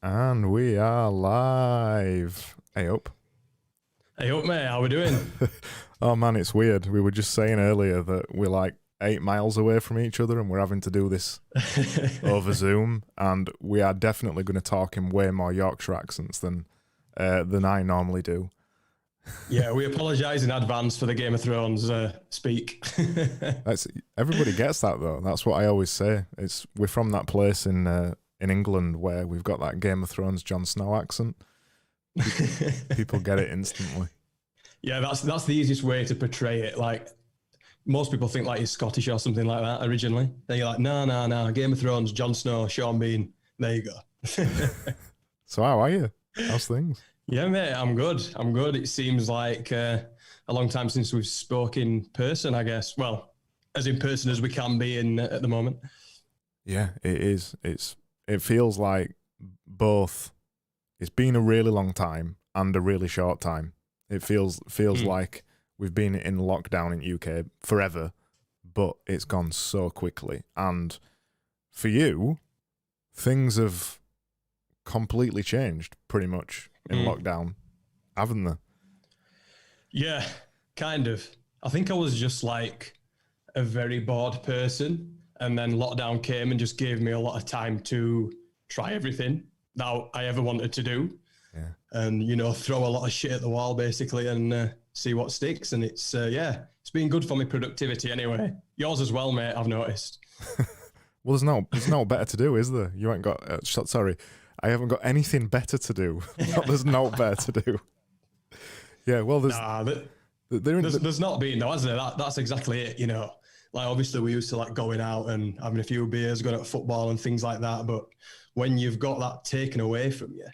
And we are live. Hey up. Hey up, mate. How we doing? Oh man, it's weird. We were just saying earlier that we're like 8 miles away from each other and we're having to do this over Zoom, and we are definitely going to talk in way more Yorkshire accents than I normally do. Yeah, we apologise in advance for the Game of Thrones speak. Everybody gets that though. That's what I always say. We're from that place in England where we've got that Game of Thrones Jon Snow accent. People get it instantly. Yeah, that's the easiest way to portray it. Like, most people think like he's Scottish or something like that originally. Then you're like, no, Game of Thrones, Jon Snow, Sean Bean. There you go. So how are you? How's things? Yeah, mate, I'm good. It seems like a long time since we've spoken in person, I guess. Well, as in person as we can be at the moment. Yeah, it is. It feels like both. It's been a really long time and a really short time. It feels like we've been in lockdown in UK forever, but it's gone so quickly. And for you, things have completely changed pretty much in lockdown, haven't they? Yeah, kind of. I think I was just like a very bored person, and then lockdown came and just gave me a lot of time to try everything that I ever wanted to do. Yeah. And, throw a lot of shit at the wall basically and see what sticks. And it's been good for my productivity anyway. Yours as well, mate, I've noticed. Well, there's no better to do, is there? You ain't got, sorry, I haven't got anything better to do. There's no better to do. Yeah, well, there's not been though, has there? That's exactly it, Like, obviously we used to like going out and having a few beers, going out to football and things like that. But when you've got that taken away from you,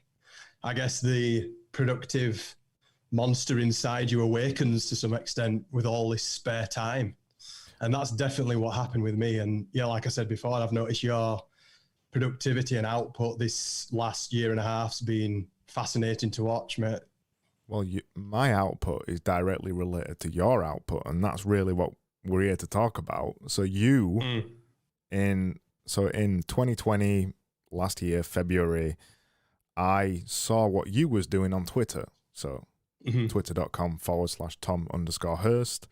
I guess the productive monster inside you awakens to some extent with all this spare time. And that's definitely what happened with me. And yeah, like I said before, I've noticed your productivity and output this last year and a half's been fascinating to watch, mate. Well, my output is directly related to your output, and that's really what we're here to talk about. So in 2020, last year, February, I saw what you was doing on Twitter. So twitter.com/Tom_Hirst.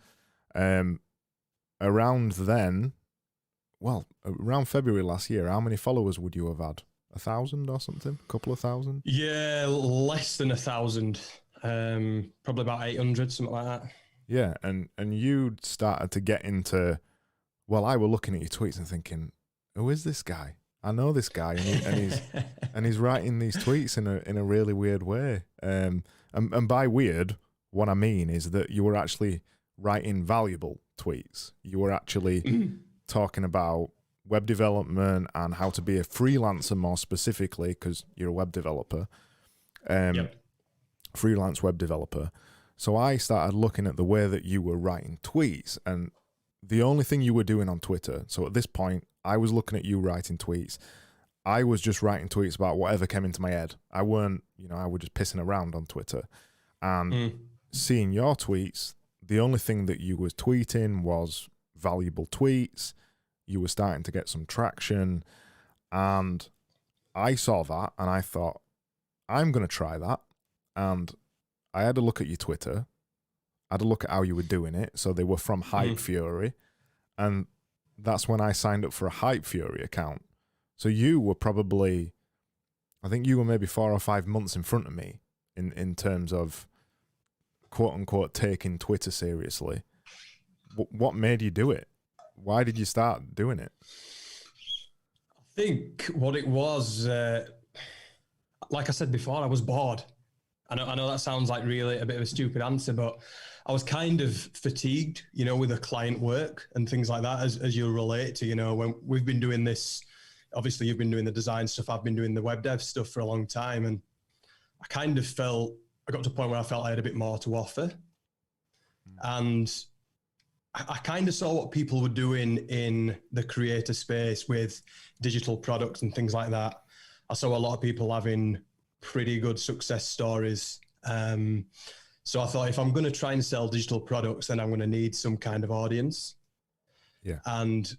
Around then, around February last year, how many followers would you have had? 1,000 or something? A couple of thousand? Yeah, less than 1,000. Probably about 800, something like that. Yeah, and you started to get into, I were looking at your tweets and thinking, who is this guy? I know this guy, and he's writing these tweets in a really weird way. And by weird, what I mean is that you were actually writing valuable tweets. You were actually talking about web development and how to be a freelancer more specifically, because you're a web developer, freelance web developer. So I started looking at the way that you were writing tweets, and the only thing you were doing on Twitter. So at this point, I was looking at you writing tweets. I was just writing tweets about whatever came into my head. I weren't, I was just pissing around on Twitter. And seeing your tweets, the only thing that you was tweeting was valuable tweets. You were starting to get some traction. And I saw that and I thought, I'm going to try that. And I had a look at your Twitter. I had a look at how you were doing it. So they were from Hype Fury. And that's when I signed up for a Hype Fury account. So you were probably, I think you were maybe 4 or 5 months in front of me in terms of quote unquote taking Twitter seriously. What made you do it? Why did you start doing it? I think what it was, like I said before, I was bored. I know that sounds like really a bit of a stupid answer, but I was kind of fatigued, with the client work and things like that, as you relate to, when we've been doing this. Obviously, you've been doing the design stuff. I've been doing the web dev stuff for a long time. And I kind of I got to a point where I felt I had a bit more to offer. And I kind of saw what people were doing in the creator space with digital products and things like that. I saw a lot of people having pretty good success stories. So I thought, if I'm going to try and sell digital products, then I'm going to need some kind of audience. Yeah. And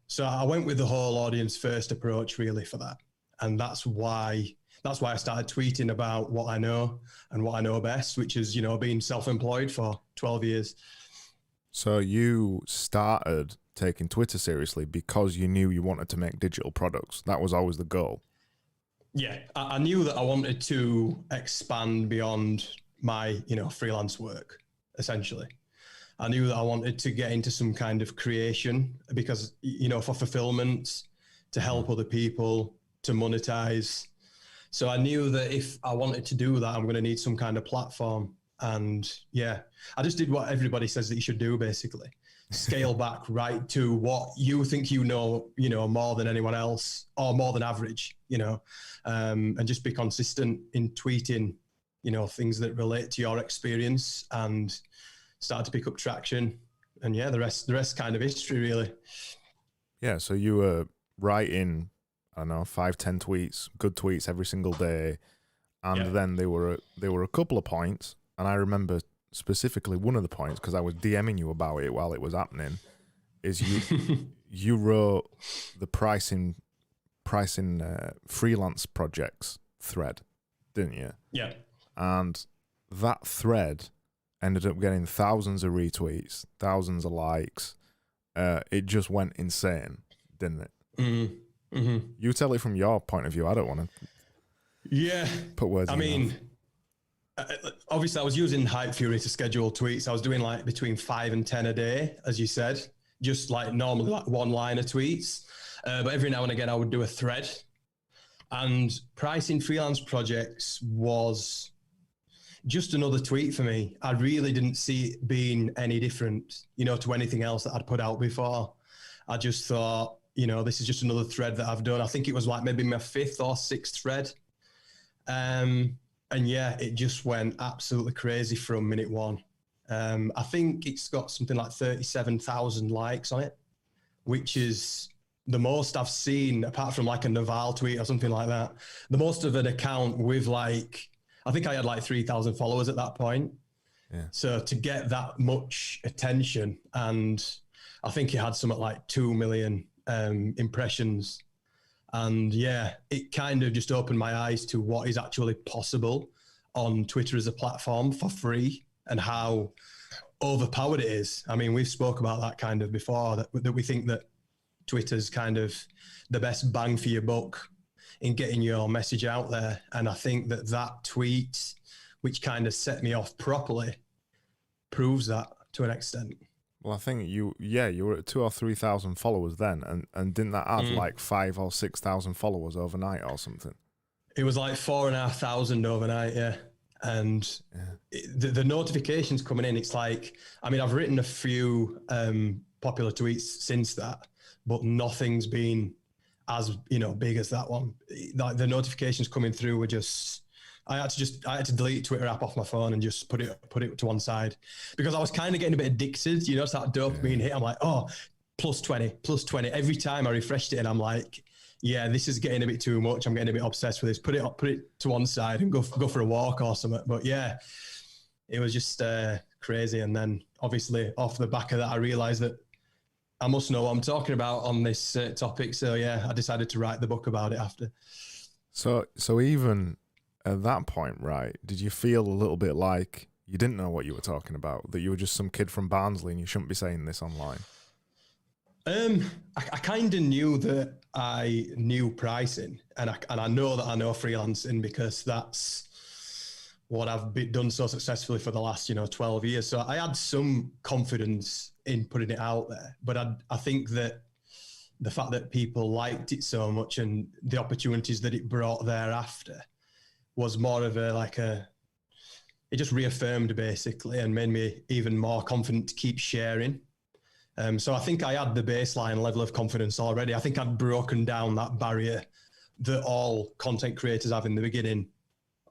so I went with the whole audience first approach really for that. And that's why I started tweeting about what I know and what I know best, which is, being self-employed for 12 years. So you started taking Twitter seriously because you knew you wanted to make digital products. That was always the goal. Yeah, I knew that I wanted to expand beyond my, freelance work, essentially. I knew that I wanted to get into some kind of creation because, for fulfillment, to help other people, to monetize. So I knew that if I wanted to do that, I'm going to need some kind of platform. And I just did what everybody says that you should do, basically. Scale back right to what you think more than anyone else or more than average, and just be consistent in tweeting, things that relate to your experience, and started to pick up traction. And the rest kind of history, really. Yeah. So you were writing, I don't know, 5-10 tweets, good tweets every single day. And then there were a couple of points. And I remember specifically one of the points, because I was DMing you about it while it was happening, is you wrote the pricing freelance projects thread, didn't you? Yeah. And that thread ended up getting thousands of retweets, thousands of likes. It just went insane, didn't it? Mm-hmm. Mm-hmm. You tell it from your point of view. I don't want to put words in your mouth. Obviously, I was using Hype Fury to schedule tweets. I was doing like between 5 and 10 a day, as you said, just like normally like one-liner tweets. But every now and again, I would do a thread. And pricing freelance projects was just another tweet for me. I really didn't see it being any different, to anything else that I'd put out before. I just thought, this is just another thread that I've done. I think it was like maybe my 5th or 6th thread. And it just went absolutely crazy from minute one. I think it's got something like 37,000 likes on it, which is the most I've seen, apart from like a Naval tweet or something like that. The most of an account with I think I had like 3,000 followers at that point. Yeah. So to get that much attention, and I think it had something like 2 million impressions. And it kind of just opened my eyes to what is actually possible on Twitter as a platform for free, and how overpowered it is. I mean, we've spoke about that kind of before, that we think that Twitter's kind of the best bang for your buck in getting your message out there. And I think that tweet, which kind of set me off properly, proves that to an extent. Well, I think you were at 2,000 or 3,000 followers then, and didn't that add like 5,000 or 6,000 followers overnight or something? It was like 4,500 overnight, yeah. And the notifications coming in, it's like, I mean, I've written a few popular tweets since that, but nothing's been as big as that one. Like the notifications coming through were just. I had to delete Twitter app off my phone and just put it to one side, because I was kind of getting a bit addicted, to that dopamine hit. I'm like, oh, plus 20. Every time I refreshed it, and I'm like, yeah, this is getting a bit too much. I'm getting a bit obsessed with this. Put it to one side and go for a walk or something. But it was just crazy. And then obviously off the back of that, I realized that I must know what I'm talking about on this topic. So I decided to write the book about it after. So even at that point, right, did you feel a little bit like you didn't know what you were talking about, that you were just some kid from Barnsley and you shouldn't be saying this online? I kind of knew that I knew pricing, and I know that I know freelancing, because that's what I've done so successfully for the last 12 years. So I had some confidence in putting it out there, but I think that the fact that people liked it so much and the opportunities that it brought thereafter was more of it just reaffirmed basically and made me even more confident to keep sharing. So I think I had the baseline level of confidence already. I think I'd broken down that barrier that all content creators have in the beginning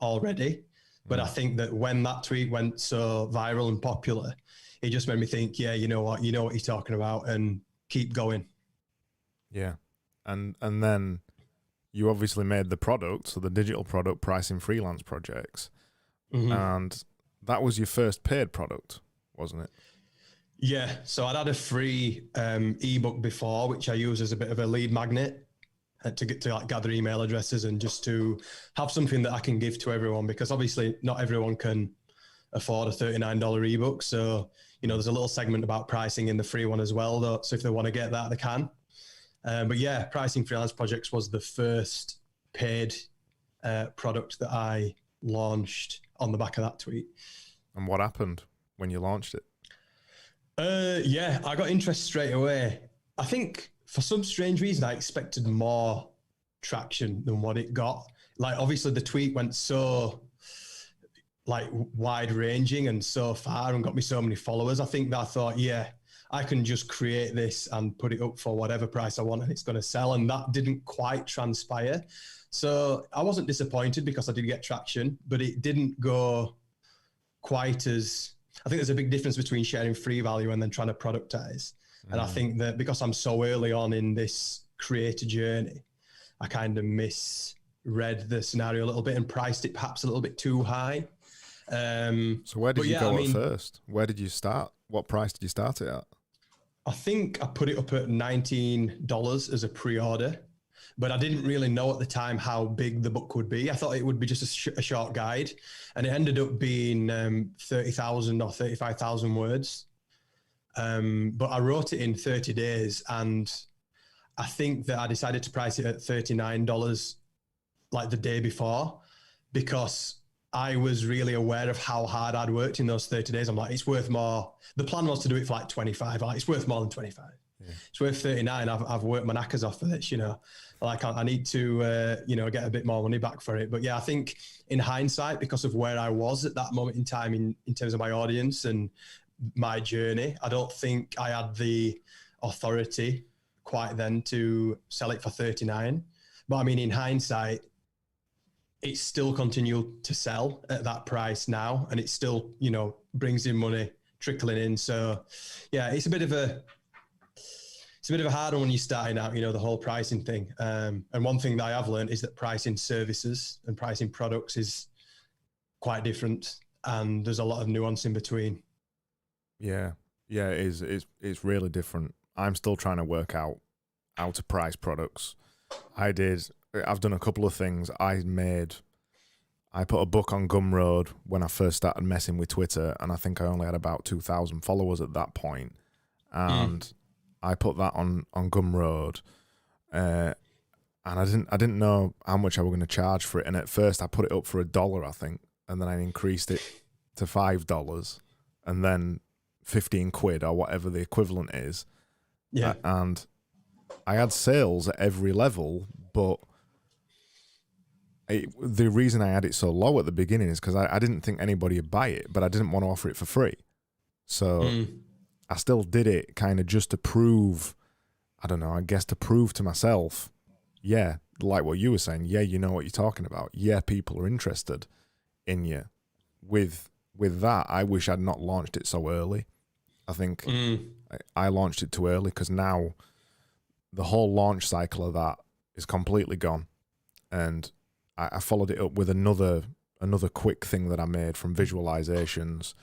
already. But I think that when that tweet went so viral and popular, it just made me think, yeah, you know what you're talking about, and keep going. Yeah. And then you obviously made the product, so the digital product, Pricing Freelance Projects. Mm-hmm. And that was your first paid product, wasn't it? Yeah. So I'd had a free ebook before, which I use as a bit of a lead magnet to get to gather email addresses and just to have something that I can give to everyone, because obviously not everyone can afford a $39 ebook. So, there's a little segment about pricing in the free one as well, though. So if they want to get that, they can. But yeah, Pricing Freelance Projects was the first paid product that I launched on the back of that tweet. And what happened when you launched it? Yeah, I got interest straight away. I think for some strange reason, I expected more traction than what it got. Like, obviously the tweet went so wide ranging and so far and got me so many followers. I think that I thought, yeah, I can just create this and put it up for whatever price I want and it's going to sell. And that didn't quite transpire. So I wasn't disappointed because I did get traction, but it didn't go quite as... I think there's a big difference between sharing free value and then trying to productize. And I think that because I'm so early on in this creator journey, I kind of misread the scenario a little bit and priced it perhaps a little bit too high. So where did you go at first? Where did you start? What price did you start it at? I think I put it up at $19 as a pre-order, but I didn't really know at the time how big the book would be. I thought it would be just a short guide, and it ended up being 30,000 or 35,000 words. But I wrote it in 30 days, and I think that I decided to price it at $39 like the day before, because I was really aware of how hard I'd worked in those 30 days. I'm like, it's worth more. The plan was to do it for like 25. Like, it's worth more than 25. Yeah. It's worth 39. I've worked my knackers off for this, Like I need to, get a bit more money back for it. But yeah, I think in hindsight, because of where I was at that moment in time in terms of my audience and my journey, I don't think I had the authority quite then to sell it for 39. But I mean, in hindsight, it still continued to sell at that price now, and it still, brings in money trickling in. So yeah, it's a bit of a hard one when you're starting out, the whole pricing thing. And one thing that I have learned is that pricing services and pricing products is quite different, and there's a lot of nuance in between. Yeah, it is. It's really different. I'm still trying to work out how to price products. I've done a couple of things. I put a book on Gumroad when I first started messing with Twitter, and I think I only had about 2,000 followers at that point. And I put that on Gumroad, and I didn't know how much I was going to charge for it. And at first, I put it up for $1, I think, and then I increased it to $5, and then 15 quid or whatever the equivalent is. Yeah, and I had sales at every level, but the reason I had it so low at the beginning is because I didn't think anybody would buy it, but I didn't want to offer it for free. So I still did it kind of just to prove, to prove to myself, yeah, like what you were saying, yeah, you know what you're talking about. Yeah, people are interested in you. With that, I wish I'd not launched it so early. I think I launched it too early, because now the whole launch cycle of that is completely gone. And I followed it up with another quick thing that I made from visualizations,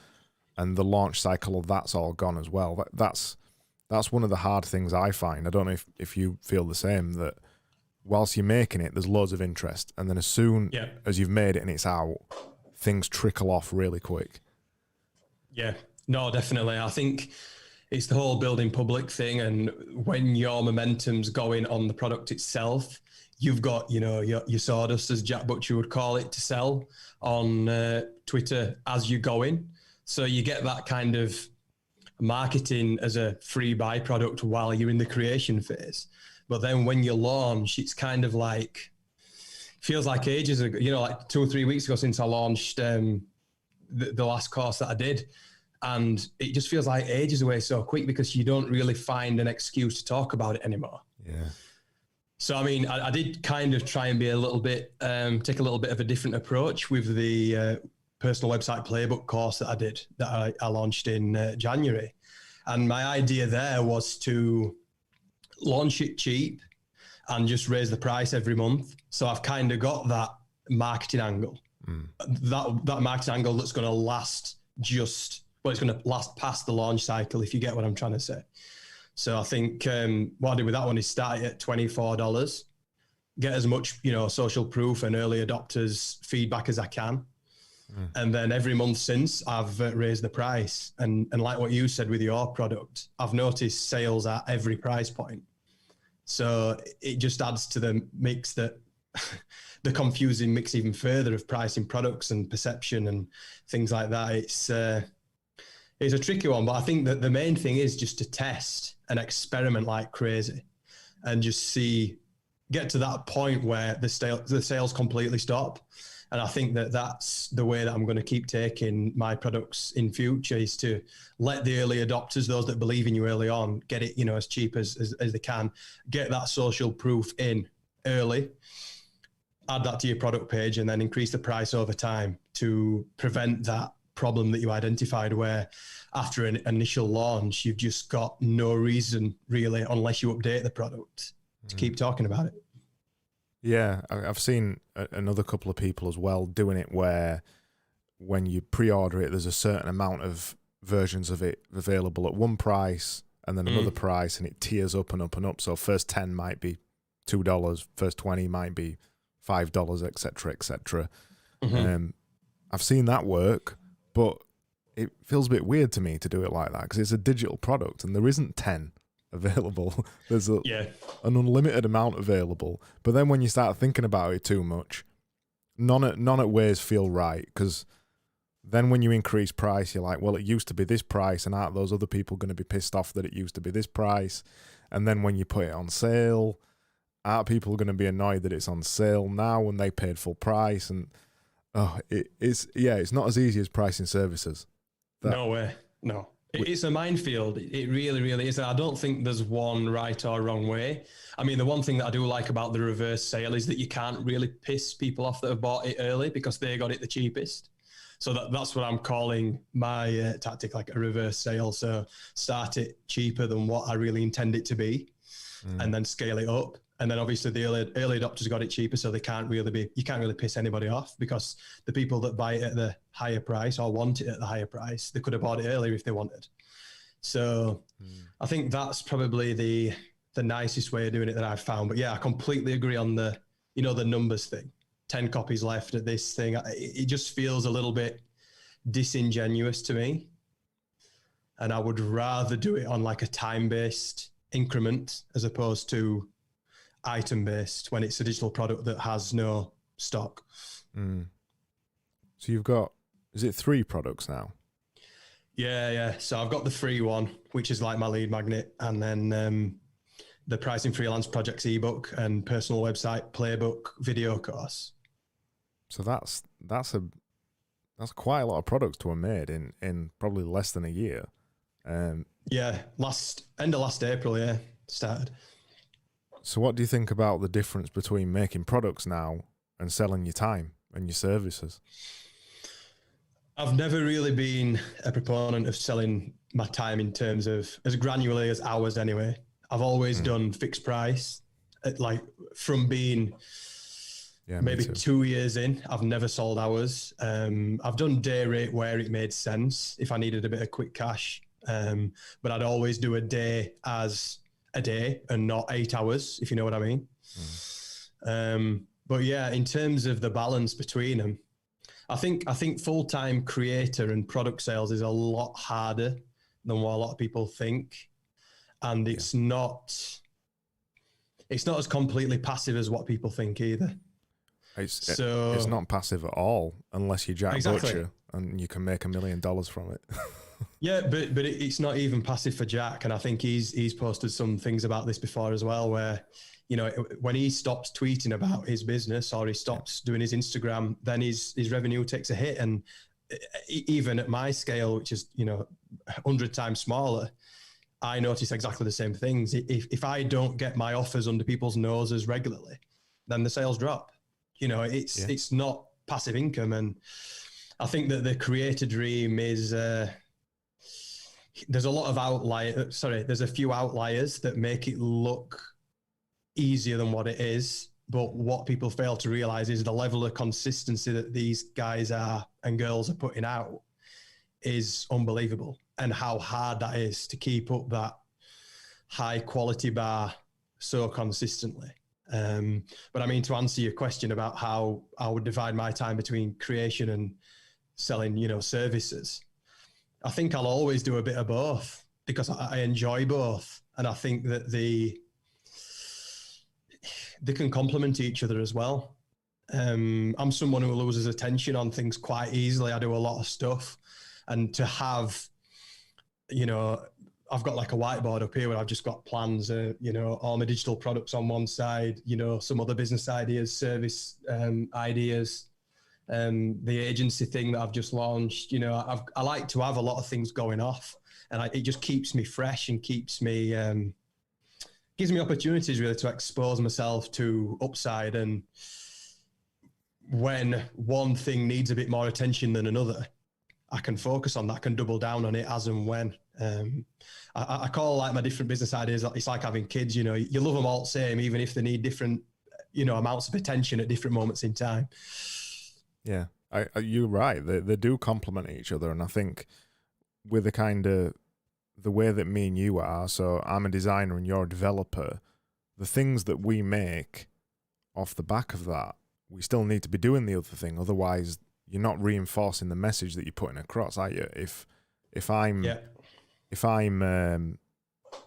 and the launch cycle of that's all gone as well. That's one of the hard things I find. I don't know if you feel the same, that whilst you're making it, there's loads of interest, and then as soon as you've made it and it's out, things trickle off really quick. Yeah, no, definitely. I think it's the whole building public thing, and when your momentum's going on the product itself, you've got, your sawdust, as Jack Butcher would call it, to sell on Twitter as you're going. So you get that kind of marketing as a free byproduct while you're in the creation phase. But then when you launch, it's kind of like, feels like ages ago, you know, like 2 or 3 weeks ago since I launched the last course that I did. And it just feels like ages away so quick because you don't really find an excuse to talk about it anymore. Yeah. So, I mean, I did kind of try and be a little bit, take a little bit of a different approach with the personal website playbook course that I did, that I launched in January. And my idea there was to launch it cheap and just raise the price every month. So I've kind of got that marketing angle, that marketing angle that's going to last it's going to last past the launch cycle, if you get what I'm trying to say. So I think what I did with that one is start it at $24, get as much, you know, social proof and early adopters feedback as I can. And then every month since, I've raised the price. And like what you said with your product, I've noticed sales at every price point. So it just adds to the mix, that the confusing mix even further of pricing products and perception and things like that. It's a tricky one, but I think that the main thing is just to test and experiment like crazy and just get to that point where the sales completely stop. And I think that that's the way that I'm going to keep taking my products in future, is to let the early adopters, those that believe in you early on, get it, you know, as cheap as they can, get that social proof in early, add that to your product page, and then increase the price over time to prevent that problem that you identified, where after an initial launch, you've just got no reason really, unless you update the product, to keep talking about it. Yeah, I've seen another couple of people as well doing it, where when you pre-order it, there's a certain amount of versions of it available at one price and then another price, and it tiers up and up and up. So first 10 might be $2, first 20 might be $5, etc., etc. I've seen that work, but it feels a bit weird to me to do it like that, because it's a digital product and there isn't 10 available. There's an unlimited amount available. But then when you start thinking about it too much, none at ways feel right, because then when you increase price, you're like, well, it used to be this price, and aren't those other people going to be pissed off that it used to be this price? And then when you put it on sale, aren't people going to be annoyed that it's on sale now when they paid full price? And it's not as easy as pricing services. No way. No. It's a minefield. It really, really is. I don't think there's one right or wrong way. I mean, the one thing that I do like about the reverse sale is that you can't really piss people off that have bought it early because they got it the cheapest. So that's what I'm calling my tactic, like a reverse sale. So start it cheaper than what I really intend it to be, and then scale it up. And then obviously the early adopters got it cheaper, so you can't really piss anybody off, because the people that buy it at the higher price or want it at the higher price, they could have bought it earlier if they wanted. So I think that's probably the nicest way of doing it that I've found. But yeah, I completely agree on the numbers thing. 10 copies left at this thing. It just feels a little bit disingenuous to me. And I would rather do it on like a time-based increment as opposed to item-based when it's a digital product that has no stock. So you've got, is it 3 products now? Yeah. So I've got the free one, which is like my lead magnet, and then the Pricing Freelance Projects ebook and personal website playbook video course. So that's quite a lot of products to have made in probably less than a year. End of last April, started. So what do you think about the difference between making products now and selling your time and your services? I've never really been a proponent of selling my time in terms of as granularly as hours anyway. I've always done fixed price. Like from being maybe 2 years in, I've never sold hours. I've done day rate where it made sense if I needed a bit of quick cash. But I'd always do a day as a day and not 8 hours, if you know what I mean. But yeah, in terms of the balance between them, I think full-time creator and product sales is a lot harder than what a lot of people think. And it's not as completely passive as what people think either. It's not passive at all unless you're Jack Butcher and you can make $1 million from it. Yeah, but it's not even passive for Jack, and I think he's posted some things about this before as well, where, you know, when he stops tweeting about his business or he stops doing his Instagram, then his revenue takes a hit. And even at my scale, which is, you know, 100 times smaller, I notice exactly the same things. If I don't get my offers under people's noses regularly, then the sales drop. You know, it's not passive income. And I think that the creator dream is, there's a lot of there's a few outliers that make it look easier than what it is. But what people fail to realize is the level of consistency that these guys are and girls are putting out is unbelievable, and how hard that is to keep up that high quality bar so consistently. But I mean, to answer your question about how I would divide my time between creation and selling, you know, services, I think I'll always do a bit of both because I enjoy both. And I think that they can complement each other as well. I'm someone who loses attention on things quite easily. I do a lot of stuff, and to have, you know, I've got like a whiteboard up here where I've just got plans, you know, all my digital products on one side, you know, some other business ideas, service ideas, the agency thing that I've just launched. You know, I like to have a lot of things going off, and it just keeps me fresh and keeps me, gives me opportunities really to expose myself to upside. And when one thing needs a bit more attention than another, I can focus on that, I can double down on it as and when. I call like my different business ideas, it's like having kids, you know, you love them all the same, even if they need different, you know, amounts of attention at different moments in time. Yeah, you're right. They do complement each other. And I think with the way that me and you are, so I'm a designer and you're a developer, the things that we make off the back of that, we still need to be doing the other thing. Otherwise, you're not reinforcing the message that you're putting across, are you? If I'm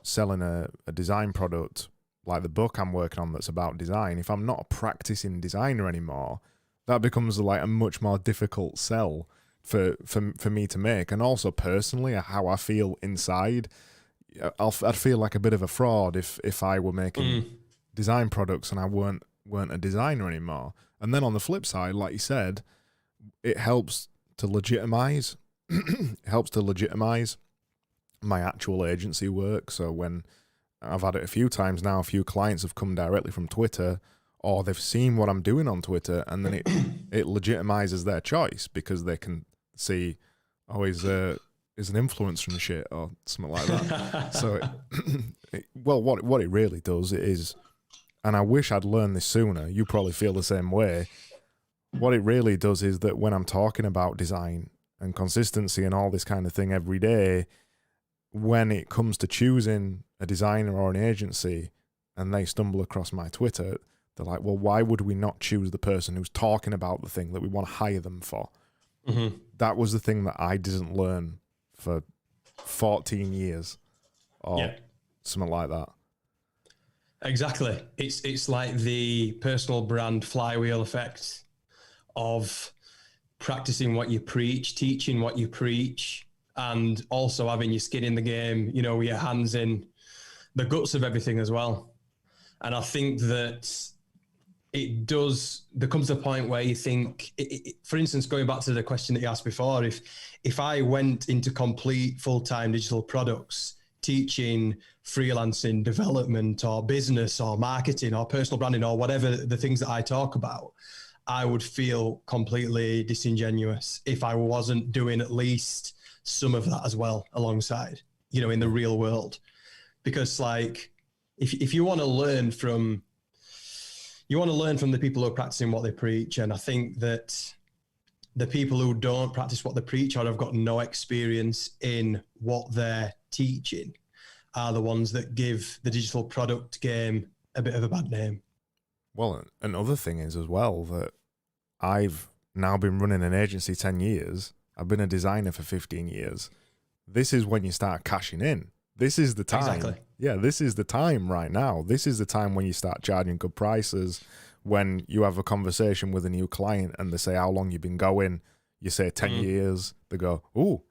selling a design product like the book I'm working on that's about design, if I'm not a practicing designer anymore, that becomes like a much more difficult sell for me to make. And also personally, how I feel inside, I'd feel like a bit of a fraud if I were making design products and I weren't a designer anymore. And then on the flip side, like you said, it helps to legitimize my actual agency work. So when I've had it a few times now, a few clients have come directly from Twitter, or they've seen what I'm doing on Twitter, and then it legitimizes their choice because they can see, oh, he's an influencer and shit or something like that. So, what it really does is, and I wish I'd learned this sooner, you probably feel the same way, what it really does is that when I'm talking about design and consistency and all this kind of thing every day, when it comes to choosing a designer or an agency and they stumble across my Twitter, they're like, well, why would we not choose the person who's talking about the thing that we want to hire them for? Mm-hmm. That was the thing that I didn't learn for 14 years or something like that. Exactly. It's like the personal brand flywheel effect of practicing what you preach, teaching what you preach, and also having your skin in the game, you know, with your hands in the guts of everything as well. And I think that there comes a point where you think, for instance, going back to the question that you asked before, if I went into complete full-time digital products, teaching freelancing, development or business or marketing or personal branding or whatever the things that I talk about, I would feel completely disingenuous if I wasn't doing at least some of that as well alongside, you know, in the real world. Because like, if you want to learn from the people who are practicing what they preach, and I think that the people who don't practice what they preach or have got no experience in what they're teaching are the ones that give the digital product game a bit of a bad name. Well, another thing is as well that I've now been running an agency 10 years. I've been a designer for 15 years. This is when you start cashing in. This is the time. Exactly. Yeah, this is the time right now. This is the time when you start charging good prices, when you have a conversation with a new client and they say how long you've been going, you say 10 years, they go, "Ooh,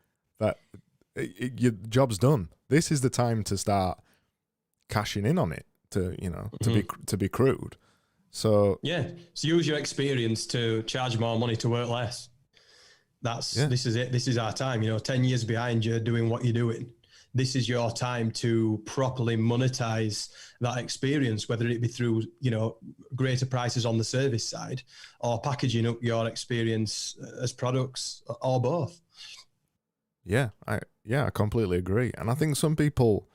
your job's done. This is the time to start cashing in on it, to be crude." So use your experience to charge more money to work less. This is it. This is our time. 10 years behind you doing what you're doing. This is your time to properly monetize that experience, whether it be through, greater prices on the service side or packaging up your experience as products, or both. Yeah, I completely agree. And I think some people,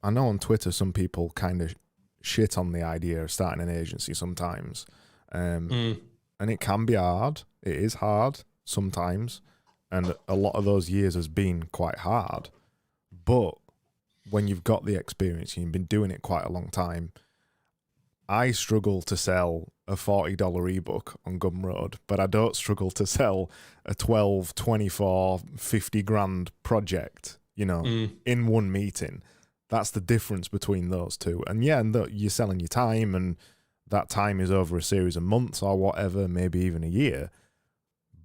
I know on Twitter, some people kind of shit on the idea of starting an agency sometimes. And it can be hard. It is hard sometimes. And a lot of those years has been quite hard. But when you've got the experience and you've been doing it quite a long time, I struggle to sell a $40 ebook on Gumroad, but I don't struggle to sell a 12, 24, 50 grand project, in one meeting. That's the difference between those two. And you're selling your time, and that time is over a series of months or whatever, maybe even a year.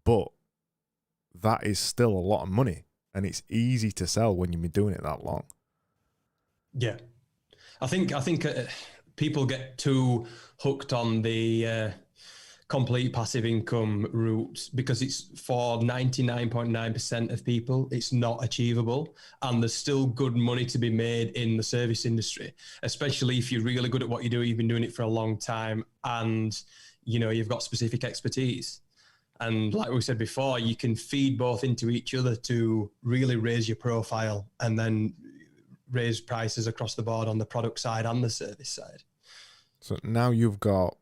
But that is still a lot of money. And it's easy to sell when you've been doing it that long. Yeah. I think people get too hooked on the complete passive income route because it's for 99.9% of people, it's not achievable. And there's still good money to be made in the service industry, especially if you're really good at what you do. You've been doing it for a long time and, you've got specific expertise. And like we said before, you can feed both into each other to really raise your profile and then raise prices across the board on the product side and the service side. So now you've got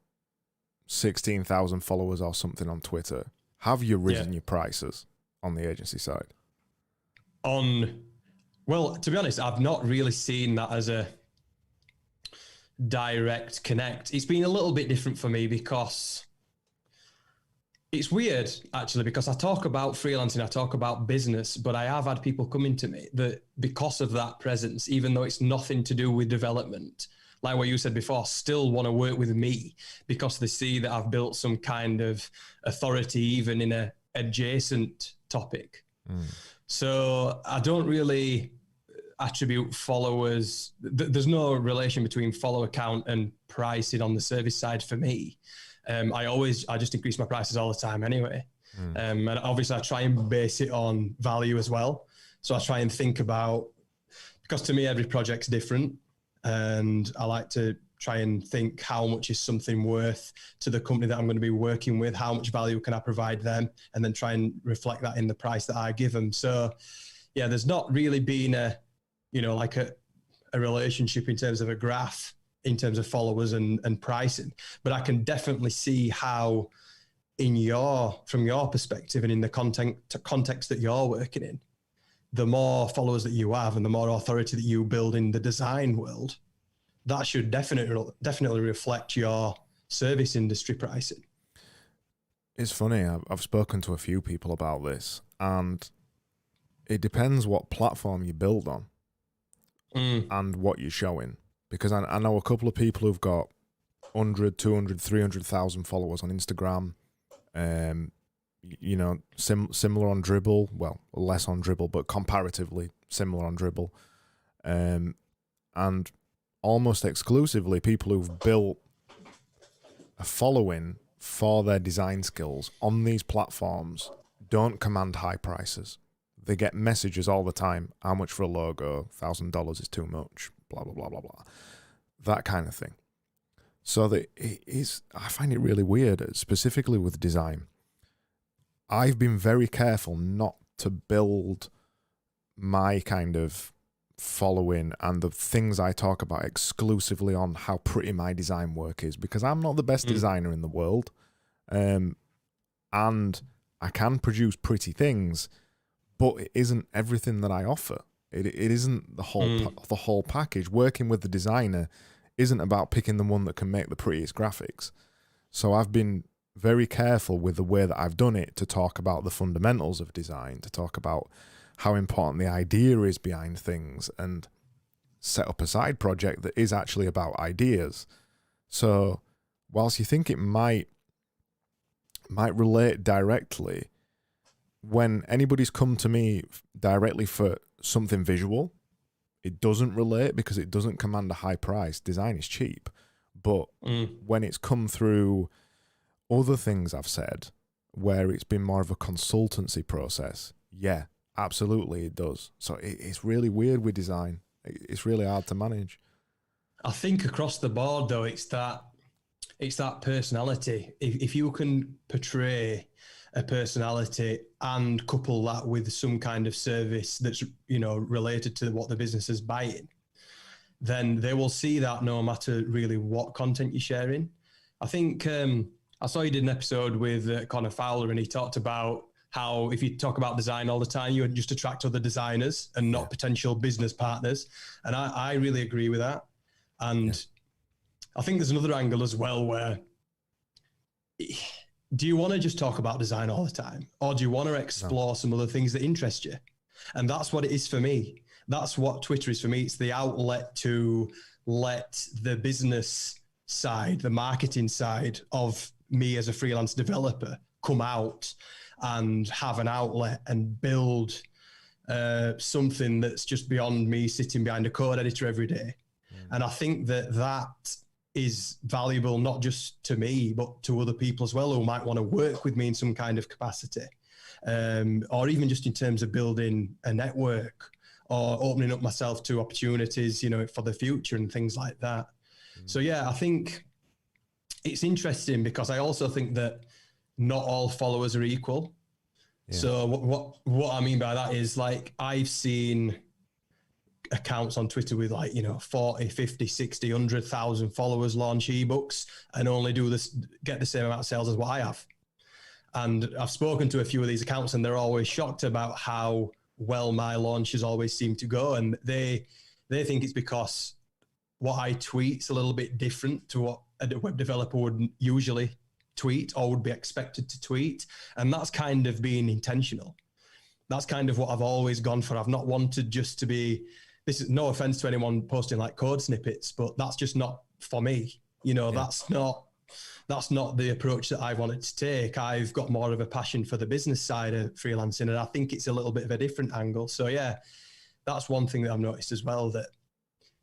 16,000 followers or something on Twitter. Have you risen your prices on the agency side? Well, to be honest, I've not really seen that as a direct connect. It's been a little bit different for me because it's weird, actually, because I talk about freelancing, I talk about business, but I have had people coming to me that because of that presence, even though it's nothing to do with development, like what you said before, still want to work with me because they see that I've built some kind of authority even in a adjacent topic. So I don't really attribute followers. There's no relation between follower count and pricing on the service side for me. I just increase my prices all the time anyway. And obviously I try and base it on value as well. So I try and think about, because to me, every project's different. And I like to try and think how much is something worth to the company that I'm going to be working with, how much value can I provide them, and then try and reflect that in the price that I give them. So yeah, there's not really been a relationship in terms of a graph, in terms of followers and pricing, but I can definitely see how from your perspective and in the context that you're working in, the more followers that you have and the more authority that you build in the design world, that should definitely reflect your service industry pricing. It's funny, I've spoken to a few people about this, and it depends what platform you build on and what you're showing. Because I know a couple of people who've got 100, 200, 300,000 followers on Instagram, similar on Dribble, well, less on Dribble, but comparatively similar on Dribble. And almost exclusively people who've built a following for their design skills on these platforms don't command high prices. They get messages all the time, how much for a logo, $1,000 is too much, blah, blah, blah, blah, blah. That kind of thing. So I find it really weird, specifically with design. I've been very careful not to build my kind of following and the things I talk about exclusively on how pretty my design work is, because I'm not the best designer in the world. And I can produce pretty things, but it isn't everything that I offer. It isn't the whole package. Working with the designer isn't about picking the one that can make the prettiest graphics. So I've been very careful with the way that I've done it to talk about the fundamentals of design, to talk about how important the idea is behind things, and set up a side project that is actually about ideas. So whilst you think it might relate directly, when anybody's come to me directly for something visual, it doesn't relate because it doesn't command a high price. Design is cheap. But when it's come through other things I've said, where it's been more of a consultancy process, yeah, absolutely it does. So it's really weird with design. It's really hard to manage. I think across the board, though, it's that personality. If you can portray a personality and couple that with some kind of service that's, related to what the business is buying, then they will see that no matter really what content you're sharing. I think I saw you did an episode with Connor Fowler, and he talked about how if you talk about design all the time, you would just attract other designers and not potential business partners. And I really agree with that. And I think there's another angle as well where, do you want to just talk about design all the time? Or do you want to explore some other things that interest you? And that's what it is for me. That's what Twitter is for me. It's the outlet to let the business side, the marketing side of me as a freelance developer come out and have an outlet and build something that's just beyond me sitting behind a code editor every day. And I think that is valuable, not just to me, but to other people as well who might want to work with me in some kind of capacity, or even just in terms of building a network or opening up myself to opportunities, for the future and things like that. So, yeah, I think it's interesting because I also think that not all followers are equal. Yeah. So what I mean by that is, like, I've seen accounts on Twitter with 40, 50, 60, 100,000 followers launch ebooks and only get the same amount of sales as what I have. And I've spoken to a few of these accounts and they're always shocked about how well my launches always seem to go. And they think it's because what I tweet's a little bit different to what a web developer would usually tweet or would be expected to tweet. And that's kind of being intentional. That's kind of what I've always gone for. I've not wanted just to be, this is no offense to anyone posting like code snippets, but that's just not for me. That's not the approach that I wanted to take. I've got more of a passion for the business side of freelancing, and I think it's a little bit of a different angle. So yeah, that's one thing that I've noticed as well, that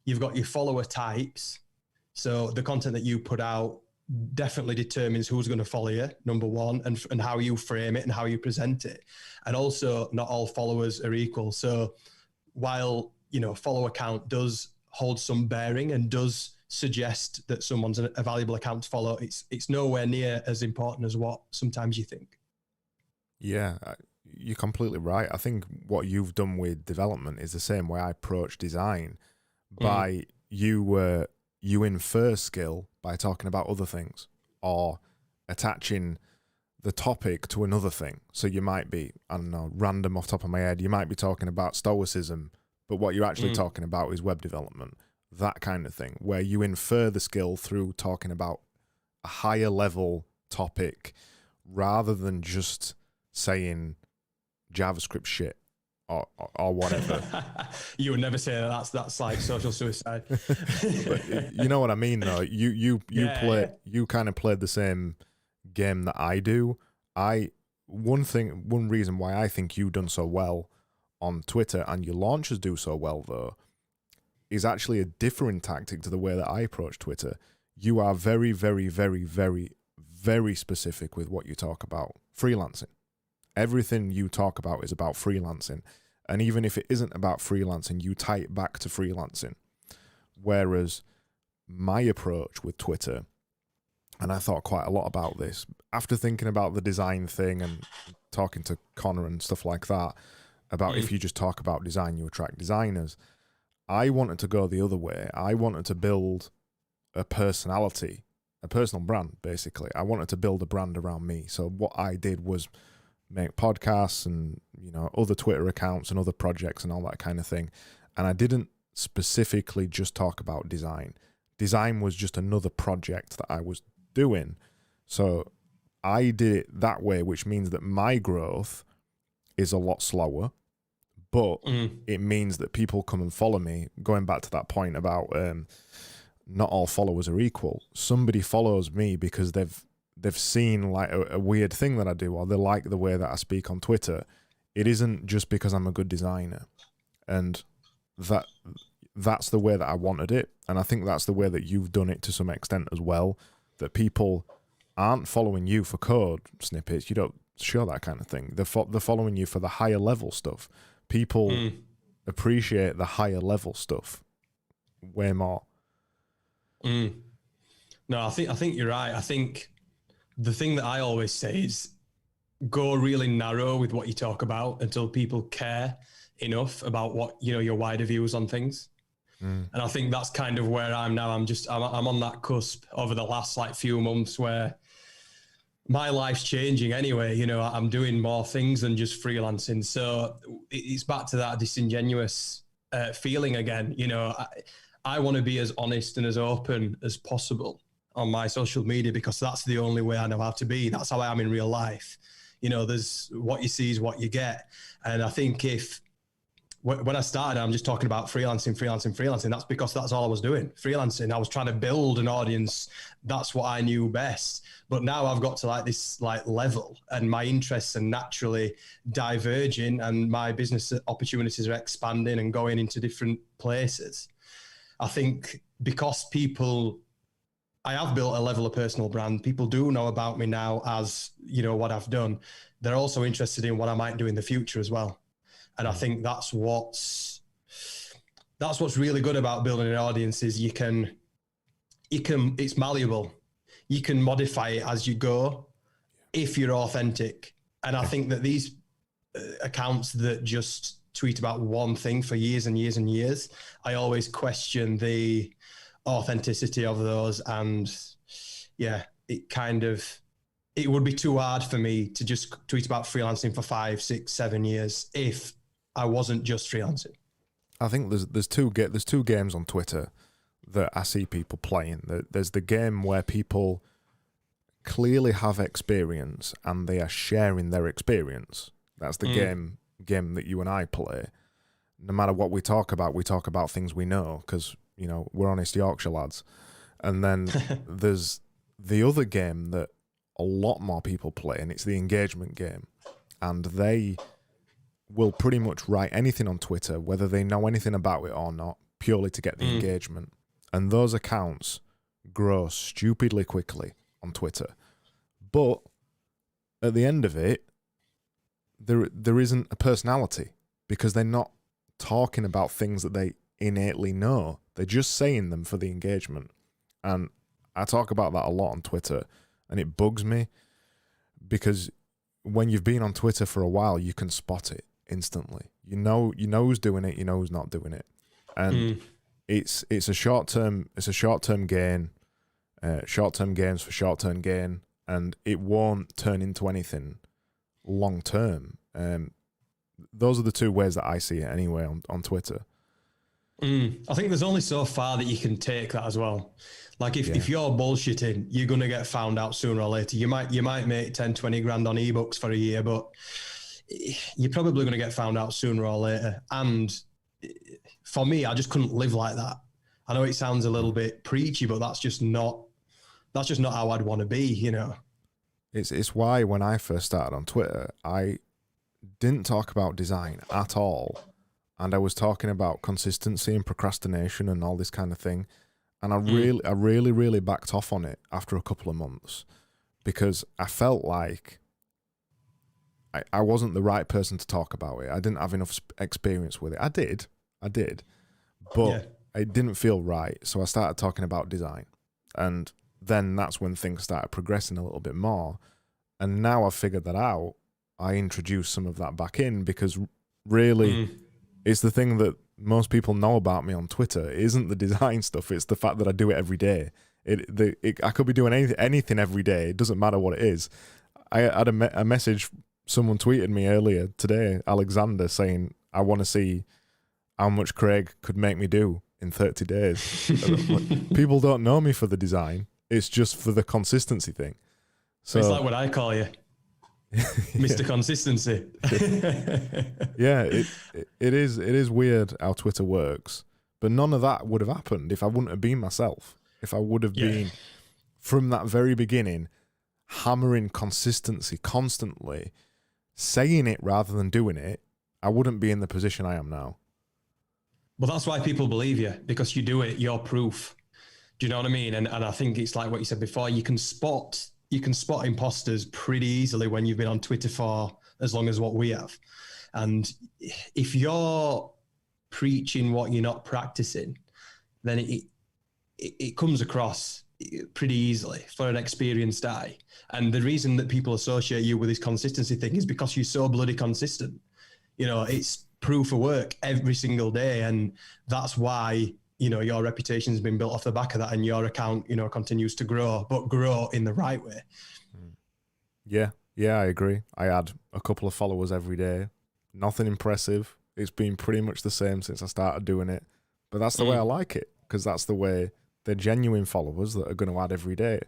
you've got your follower types. So the content that you put out definitely determines who's going to follow you, number one, and how you frame it and how you present it. And also, not all followers are equal. So while, follower count does hold some bearing and does suggest that someone's a valuable account to follow, it's nowhere near as important as what sometimes you think. Yeah, you're completely right. I think what you've done with development is the same way I approach design. By you infer skill by talking about other things or attaching the topic to another thing. So you might be, I don't know, random off the top of my head, you might be talking about stoicism, but what you're actually talking about is web development, that kind of thing, where you infer the skill through talking about a higher level topic rather than just saying JavaScript shit or whatever. You would never say that. That's like social suicide. But you know what I mean, though. You kind of played the same game that I do. One reason why I think you've done so well on Twitter and your launches do so well, though, is actually a different tactic to the way that I approach Twitter. You are very, very, very, very, very specific with what you talk about. Freelancing. Everything you talk about is about freelancing. And even if it isn't about freelancing, you tie it back to freelancing. Whereas my approach with Twitter, and I thought quite a lot about this, after thinking about the design thing and talking to Connor and stuff like that, about if you just talk about design, you attract designers. I wanted to go the other way. I wanted to build a personality, a personal brand, basically. I wanted to build a brand around me. So what I did was make podcasts and, other Twitter accounts and other projects and all that kind of thing. And I didn't specifically just talk about design. Design was just another project that I was doing. So I did it that way, which means that my growth is a lot slower, but it means that people come and follow me. Going back to that point about not all followers are equal. Somebody follows me because they've seen like a weird thing that I do, or they like the way that I speak on Twitter. It isn't just because I'm a good designer, and that's the way that I wanted it, and I think that's the way that you've done it to some extent as well. That people aren't following you for code snippets. You don't show that kind of thing. They're following you for the higher level stuff. People appreciate the higher level stuff way more. No, I think you're right. I think the thing that I always say is go really narrow with what you talk about until people care enough about what, you know, your wider views on things. And I think that's kind of where I'm now. I'm on that cusp over the last like few months where my life's changing anyway. You know, I'm doing more things than just freelancing. So it's back to that disingenuous feeling again. You know, I want to be as honest and as open as possible on my social media, because that's the only way I know how to be. That's how I am in real life. You know, there's what you see is what you get. And I think when I started, I'm just talking about freelancing. That's because that's all I was doing. Freelancing. I was trying to build an audience. That's what I knew best. But now I've got to like this like level, and my interests are naturally diverging, and my business opportunities are expanding and going into different places. I think because I have built a level of personal brand. People do know about me now as, you know, what I've done. They're also interested in what I might do in the future as well. And I think that's what's really good about building an audience is it's malleable. You can modify it as you go if you're authentic. And I think that these accounts that just tweet about one thing for years and years and years, I always question the authenticity of those. And yeah, it would be too hard for me to just tweet about freelancing for 5, 6, 7 years if I wasn't just freelancing. I think there's two games on Twitter that I see people playing. There's the game where people clearly have experience and they are sharing their experience. That's the game that you and I play. No matter what we talk about things we know, because, you know, we're honest Yorkshire lads. And then there's the other game that a lot more people play, and it's the engagement game. And they will pretty much write anything on Twitter, whether they know anything about it or not, purely to get the engagement. And those accounts grow stupidly quickly on Twitter. But at the end of it, there isn't a personality, because they're not talking about things that they innately know. They're just saying them for the engagement. And I talk about that a lot on Twitter, and it bugs me, because when you've been on Twitter for a while, you can spot it instantly. You know who's doing it, you know who's not doing it. And it's a short-term gain, short-term gains for short-term gain, and it won't turn into anything long-term. Those are the two ways that I see it anyway on Twitter. I think there's only so far that you can take that as well. Like if you're bullshitting, you're going to get found out sooner or later. You might make 10, 20 grand on ebooks for a year, but you're probably going to get found out sooner or later. And for me, I just couldn't live like that. I know it sounds a little bit preachy, but that's just not how I'd want to be, you know. It's why when I first started on Twitter, I didn't talk about design at all. And I was talking about consistency and procrastination and all this kind of thing. And I really backed off on it after a couple of months, because I felt like I wasn't the right person to talk about it. I didn't have enough experience with it. I did, but it didn't feel right. So I started talking about design, and then that's when things started progressing a little bit more. And now I've figured that out. I introduced some of that back in, because really it's the thing that most people know about me on Twitter. It isn't the design stuff. It's the fact that I do it every day. I could be doing anything every day. It doesn't matter what it is. I had a message. Someone tweeted me earlier today, Alexander, saying, I want to see how much Craig could make me do in 30 days. People don't know me for the design. It's just for the consistency thing. So it's like what I call you. Mr. Consistency. Yeah, it is weird how Twitter works, But none of that would have happened if I wouldn't have been myself. If I would have been, from that very beginning, hammering consistency constantly, saying it rather than doing it, I wouldn't be in the position I am now. But that's why people believe you, because you do it, you're proof. Do you know what I mean? And I think it's like what you said before, you can spot imposters pretty easily when you've been on Twitter for as long as what we have. And if you're preaching what you're not practicing, then it comes across pretty easily for an experienced eye. And the reason that people associate you with this consistency thing is because you're so bloody consistent. You know, it's proof of work every single day. And that's why, you know, your reputation has been built off the back of that, and your account, you know, continues to grow, but grow in the right way. Yeah, I agree. I had a couple of followers every day. Nothing impressive. It's been pretty much the same since I started doing it. But that's the way I like it, because that's the way they're genuine followers that are going to add every day.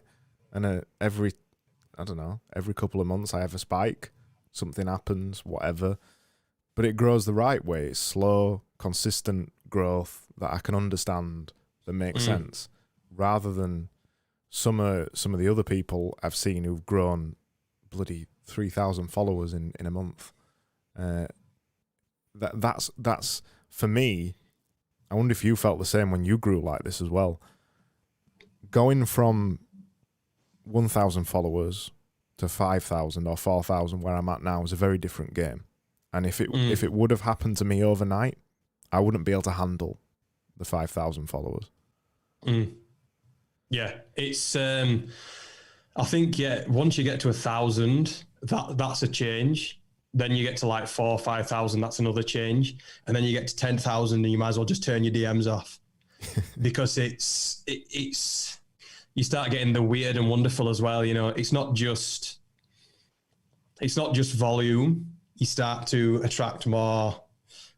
And every couple of months I have a spike, something happens, whatever. But it grows the right way. It's slow, consistent growth that I can understand, that makes sense, rather than some of the other people I've seen who've grown bloody 3,000 followers in a month. That's for me. I wonder if you felt the same when you grew like this as well. Going from 1,000 followers to 5,000 or 4,000, where I'm at now, is a very different game. And if it would have happened to me overnight, I wouldn't be able to handle the 5,000 followers. Yeah, it's. I think once you get to 1,000, that's a change. Then you get to like 4,000 or 5,000, that's another change, and then you get to 10,000, and you might as well just turn your DMs off, because it's you start getting the weird and wonderful as well. You know, it's not just volume. You start to attract more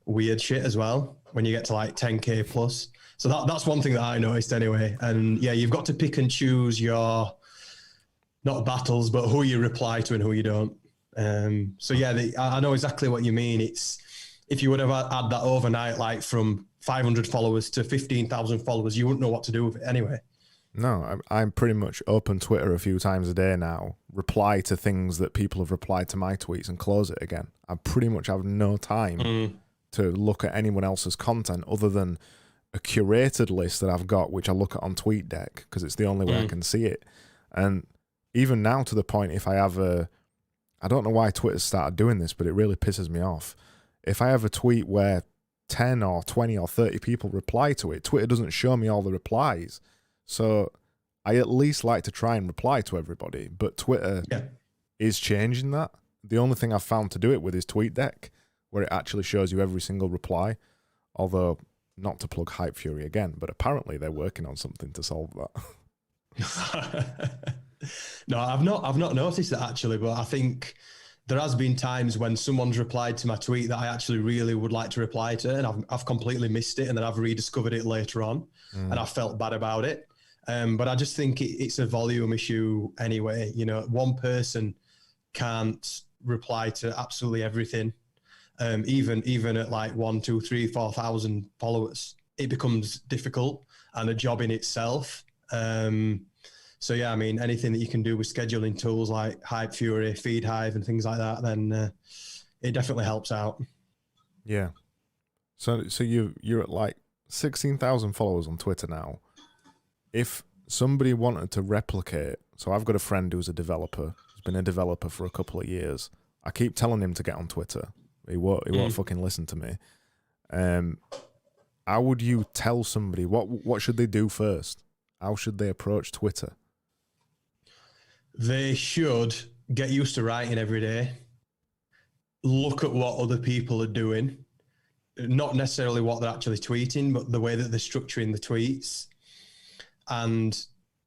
weird shit as well when you get to like 10K plus. So that's one thing that I noticed anyway. And yeah, you've got to pick and choose your, not battles, but who you reply to and who you don't. So yeah, I know exactly what you mean. It's, if you would have had that overnight, like from 500 followers to 15,000 followers, you wouldn't know what to do with it anyway. No, I'm pretty much open Twitter a few times a day now, reply to things that people have replied to my tweets and close it again. I pretty much have no time to look at anyone else's content other than a curated list that I've got, which I look at on TweetDeck because it's the only way I can see it. And even now, to the point, if I have I don't know why Twitter's started doing this, but it really pisses me off. If I have a tweet where 10 or 20 or 30 people reply to it, Twitter doesn't show me all the replies. So I at least like to try and reply to everybody, but Twitter is changing that. The only thing I've found to do it with is TweetDeck, where it actually shows you every single reply. Although, not to plug Hype Fury again, but apparently they're working on something to solve that. No, I've not noticed that actually, but I think there has been times when someone's replied to my tweet that I actually really would like to reply to, and I've completely missed it, and then I've rediscovered it later on, and I felt bad about it. But I just think it's a volume issue anyway. You know, one person can't reply to absolutely everything. Even at like 1, 2, 3, 4,000 followers, it becomes difficult and a job in itself. So yeah, I mean, anything that you can do with scheduling tools like Hype Fury, Feed Hive, and things like that, then it definitely helps out. Yeah. So you're at like 16,000 followers on Twitter now. If somebody wanted to replicate, so I've got a friend who's a developer, who's been a developer for a couple of years. I keep telling him to get on Twitter. He won't fucking listen to me. How would you tell somebody, what should they do first? How should they approach Twitter? They should get used to writing every day. Look at what other people are doing. Not necessarily what they're actually tweeting, but the way that they're structuring the tweets. And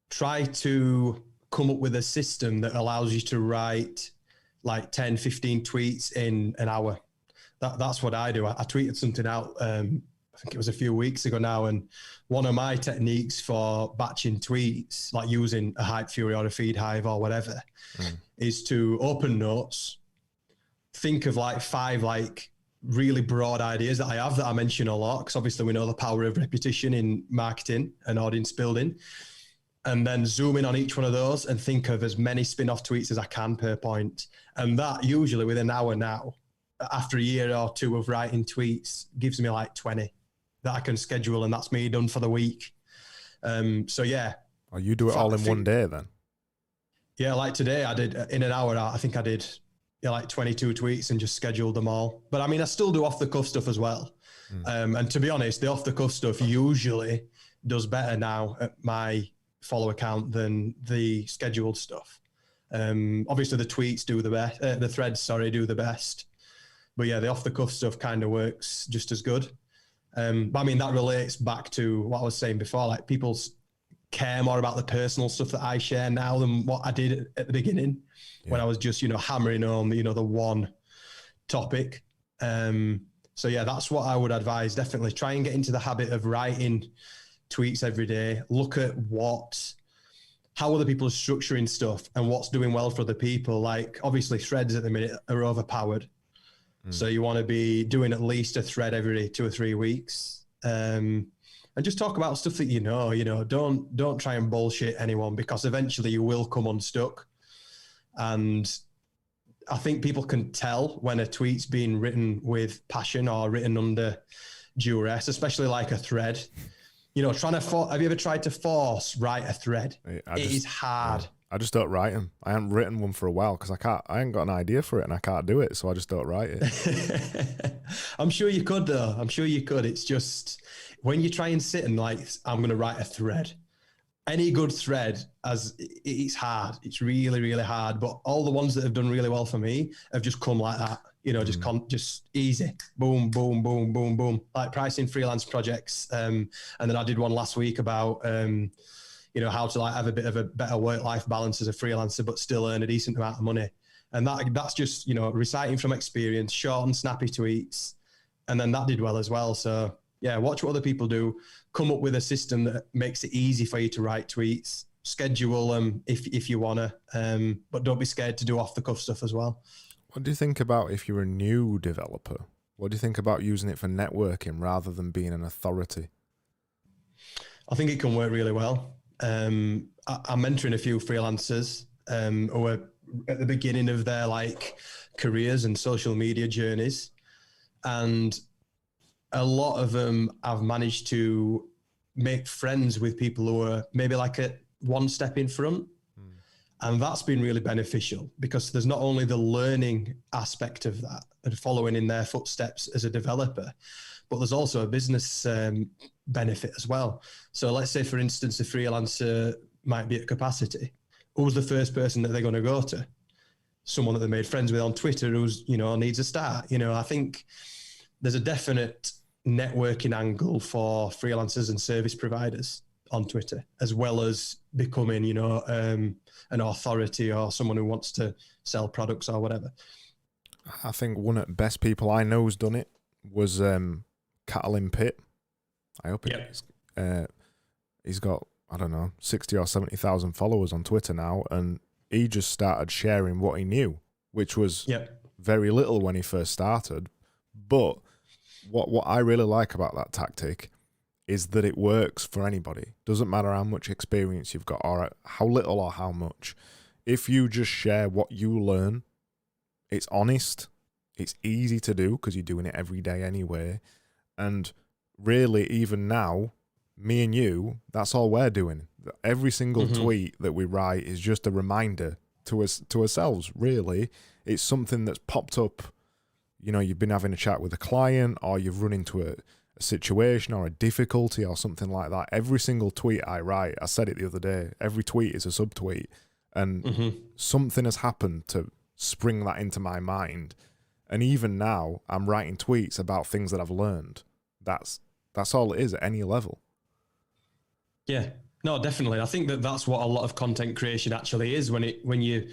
try to come up with a system that allows you to write like 10, 15 tweets in an hour. That's what I do. I tweeted something out, I think it was a few weeks ago now, and one of my techniques for batching tweets, like using a Hype Fury or a Feed Hive or whatever, is to open notes, think of like 5 like really broad ideas that I have that I mention a lot, because obviously we know the power of repetition in marketing and audience building, and then zoom in on each one of those and think of as many spin-off tweets as I can per point. And that usually within an hour now, after a year or two of writing tweets, gives me like 20 that I can schedule, and that's me done for the week. So yeah. Oh, you do it all in one day then? Yeah, like today I did in an hour. I think I did like 22 tweets and just scheduled them all. But I mean, I still do off the cuff stuff as well. And to be honest, the off the cuff stuff usually does better now at my follow account than the scheduled stuff. Obviously the tweets do the best, the threads, sorry, do the best. But yeah, the off the cuff stuff kind of works just as good. But I mean, that relates back to what I was saying before, like people care more about the personal stuff that I share now than what I did at the beginning when I was just, hammering home, the one topic. So yeah, that's what I would advise. Definitely try and get into the habit of writing tweets every day. Look at how other people are structuring stuff and what's doing well for other people. Like obviously threads at the minute are overpowered. So you want to be doing at least a thread every 2 or 3 weeks. And just talk about stuff that don't try and bullshit anyone, because eventually you will come unstuck. And I think people can tell when a tweet's being written with passion or written under duress, especially like a thread. Have you ever tried to write a thread? It is hard. Yeah. I just don't write them. I haven't written one for a while because I ain't got an idea for it and I can't do it. So I just don't write it. I'm sure you could though. I'm sure you could. It's just when you try and sit and like, I'm going to write a thread. Any good thread, it's hard. It's really, really hard. But all the ones that have done really well for me have just come like that. Just easy. Boom, boom, boom, boom, boom. Like pricing freelance projects. And then I did one last week about, how to like have a bit of a better work-life balance as a freelancer, but still earn a decent amount of money. And that's just, reciting from experience, short and snappy tweets. And then that did well as well. So yeah, watch what other people do. Come up with a system that makes it easy for you to write tweets. Schedule them if you want to, but don't be scared to do off-the-cuff stuff as well. What do you think about if you're a new developer? What do you think about using it for networking rather than being an authority? I think it can work really well. I'm mentoring a few freelancers who are at the beginning of their like careers and social media journeys. And a lot of them have managed to make friends with people who are maybe like a one step in front. And that's been really beneficial because there's not only the learning aspect of that and following in their footsteps as a developer, but there's also a business benefit as well. So let's say, for instance, a freelancer might be at capacity. Who's the first person that they're going to go to? Someone that they made friends with on Twitter who's, needs a start. I think there's a definite networking angle for freelancers and service providers on Twitter, as well as becoming, an authority or someone who wants to sell products or whatever. I think one of the best people I know who's done it was Cattle in Pit. I hope he's got, 60 or 70,000 followers on Twitter now, and he just started sharing what he knew, which was very little when he first started. But what I really like about that tactic is that it works for anybody. Doesn't matter how much experience you've got or how little or how much. If you just share what you learn, it's honest, it's easy to do because you're doing it every day anyway. And really, even now, me and you, that's all we're doing. Every single tweet that we write is just a reminder to ourselves, really. It's something that's popped up. You've been having a chat with a client or you've run into a situation or a difficulty or something like that. Every single tweet I write, I said it the other day, every tweet is a subtweet, and something has happened to spring that into my mind. And even now, I'm writing tweets about things that I've learned. That's all it is at any level. Yeah, no, definitely. I think that's what a lot of content creation actually is. When you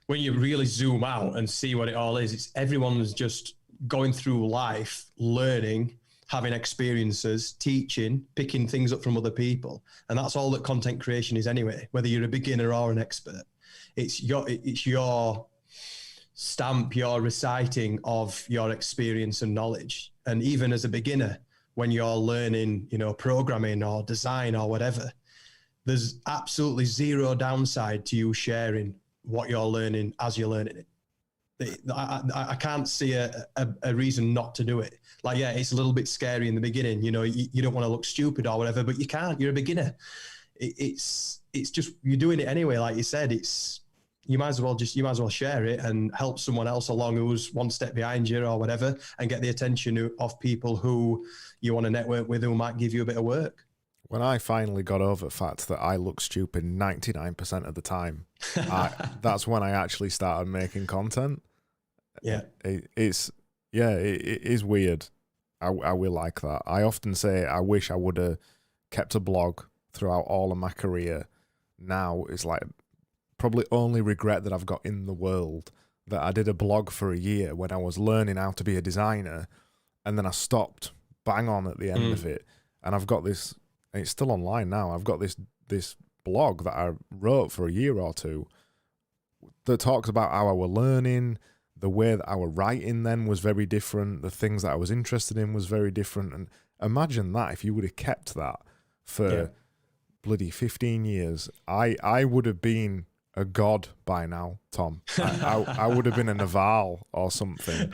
really zoom out and see what it all is, it's everyone's just going through life, learning, having experiences, teaching, picking things up from other people. And that's all that content creation is anyway, whether you're a beginner or an expert. It's your stamp your reciting of your experience and knowledge. And even as a beginner, when you're learning, programming or design or whatever, there's absolutely zero downside to you sharing what you're learning as you're learning it. I can't see a reason not to do it. Like, yeah, it's a little bit scary in the beginning. You don't want to look stupid or whatever, but you can't. You're a beginner. It's just, you're doing it anyway. Like you said, you might as well share it and help someone else along who's one step behind you or whatever, and get the attention of people who you want to network with, who might give you a bit of work. When I finally got over the fact that I look stupid 99% of the time, that's when I actually started making content. Yeah. It is weird. I will like that. I often say I wish I would have kept a blog throughout all of my career. Now it's like probably only regret that I've got in the world that I did a blog for a year when I was learning how to be a designer, and then I stopped bang on at the end of it. And I've got this, and it's still online now. I've got this blog that I wrote for a year or two that talks about how I was learning, the way that our writing then was very different, the things that I was interested in was very different. And imagine that if you would have kept that for bloody 15 years, I would have been a god by now, Tom. I would have been a Naval or something.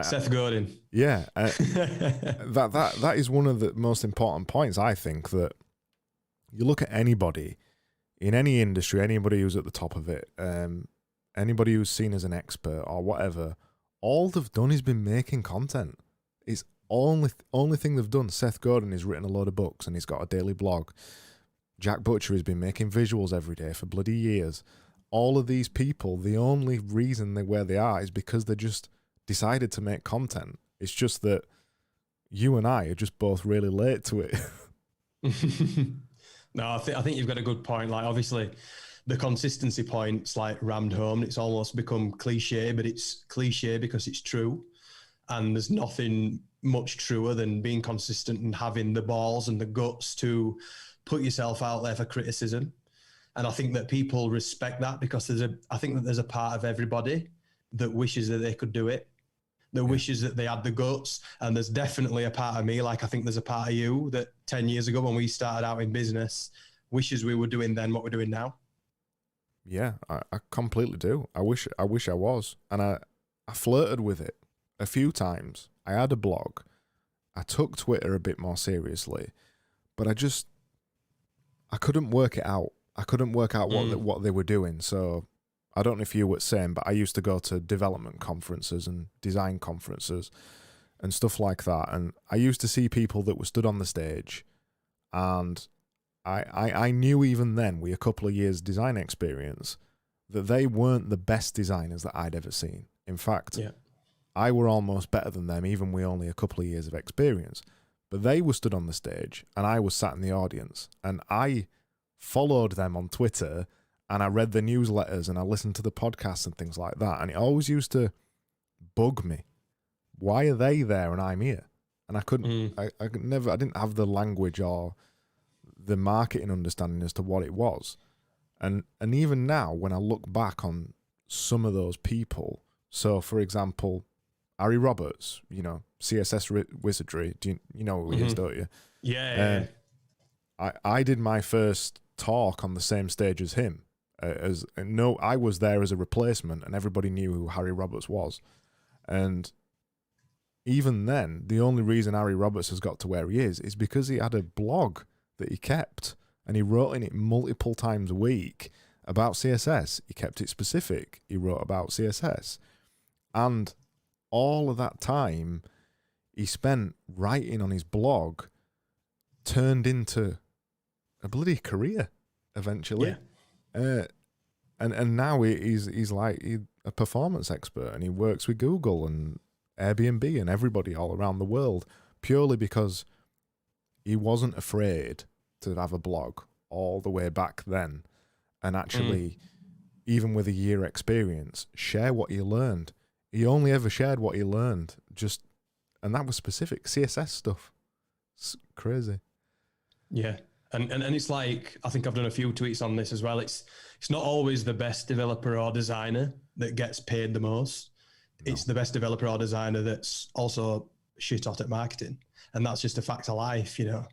Seth Godin. Yeah. That is one of the most important points, I think, that you look at anybody in any industry, anybody who's at the top of it, anybody who's seen as an expert or whatever, all they've done is been making content. It's only thing they've done. Seth Godin has written a load of books and he's got a daily blog. Jack Butcher has been making visuals every day for bloody years. All of these people, the only reason they're where they are is because they just decided to make content. It's just that you and I are just both really late to it. No, I think you've got a good point. Like, obviously, the consistency point's like rammed home. It's almost become cliche, but it's cliche because it's true. And there's nothing much truer than being consistent and having the balls and the guts to put yourself out there for criticism. And I think that people respect that because I think that there's a part of everybody that wishes that they could do it, that wishes that they had the guts. And there's definitely a part of me, like I think there's a part of you that 10 years ago when we started out in business, wishes we were doing then what we're doing now. Yeah, I completely do. I wish I was. And I flirted with it a few times. I had a blog. I took Twitter a bit more seriously, but I couldn't work it out. I couldn't work out what they were doing. So I don't know if you were the same, but I used to go to development conferences and design conferences and stuff like that. And I used to see people that were stood on the stage, and I knew even then, with a couple of years design experience, that they weren't the best designers that I'd ever seen. In fact, I were almost better than them, even with only a couple of years of experience. But they were stood on the stage and I was sat in the audience, and I followed them on Twitter and I read the newsletters and I listened to the podcasts and things like that. And it always used to bug me. Why are they there and I'm here? And I couldn't, I didn't have the language or the marketing understanding as to what it was. And even now, when I look back on some of those people, so for example, Harry Roberts, CSS Wizardry, you know who he is, don't you? Yeah. I did my first talk on the same stage as him. I was there as a replacement, and everybody knew who Harry Roberts was. And even then, the only reason Harry Roberts has got to where he is because he had a blog that he kept, and he wrote in it multiple times a week about CSS. He kept it specific. He wrote about CSS. And all of that time he spent writing on his blog turned into a bloody career eventually. And now he's like a performance expert, and he works with Google and Airbnb and everybody all around the world purely because he wasn't afraid to have a blog all the way back then, and actually, even with a year experience, share what he learned. He only ever shared what he learned, and that was specific CSS stuff. It's crazy. Yeah. And it's like, I think I've done a few tweets on this as well. It's not always the best developer or designer that gets paid the most. No. It's the best developer or designer that's also shit hot at marketing. And that's just a fact of life, you know.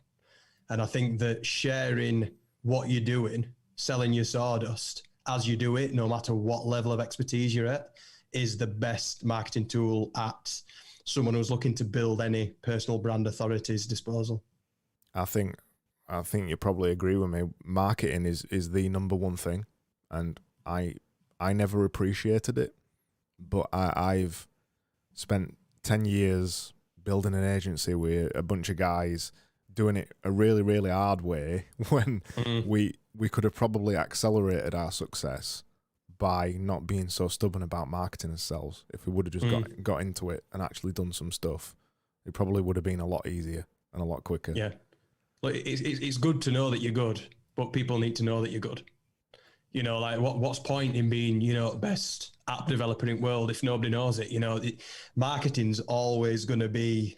And I think that sharing what you're doing, selling your sawdust as you do it, no matter what level of expertise you're at, is the best marketing tool at someone who's looking to build any personal brand authority's disposal. I think you probably agree with me. Marketing is the number one thing, and I never appreciated it, but I've spent 10 years building an agency with a bunch of guys doing it a really, really hard way when we could have probably accelerated our success by not being so stubborn about marketing ourselves. If we would have just got into it and actually done some stuff, it probably would have been a lot easier and a lot quicker. Yeah. Like it's good to know that you're good, but people need to know that you're good. You know, like what's point in being, you know, best app developer in the world if nobody knows it? You know, marketing's always going to be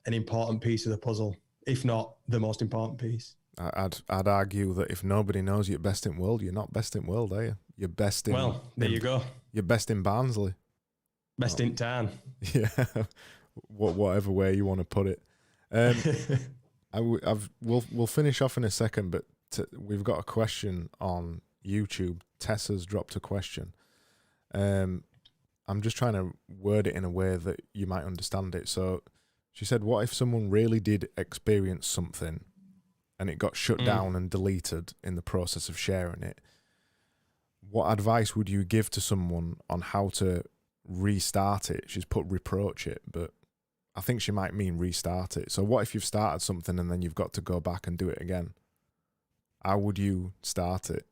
an important piece of the puzzle, if not the most important piece. I'd argue that if nobody knows you're best in world, you're not best in world, are you? You're best in. Well, there you go. You're best in Barnsley. Best in town. Yeah, whatever way you want to put it. We'll finish off in a second, but we've got a question on YouTube. Tessa's dropped a question. I'm just trying to word it in a way that you might understand it. So she said, what if someone really did experience something and it got shut down and deleted in the process of sharing it? What advice would you give to someone on how to restart it? She's put reproach it, but I think she might mean restart it. So what if you've started something and then you've got to go back and do it again? How would you start it?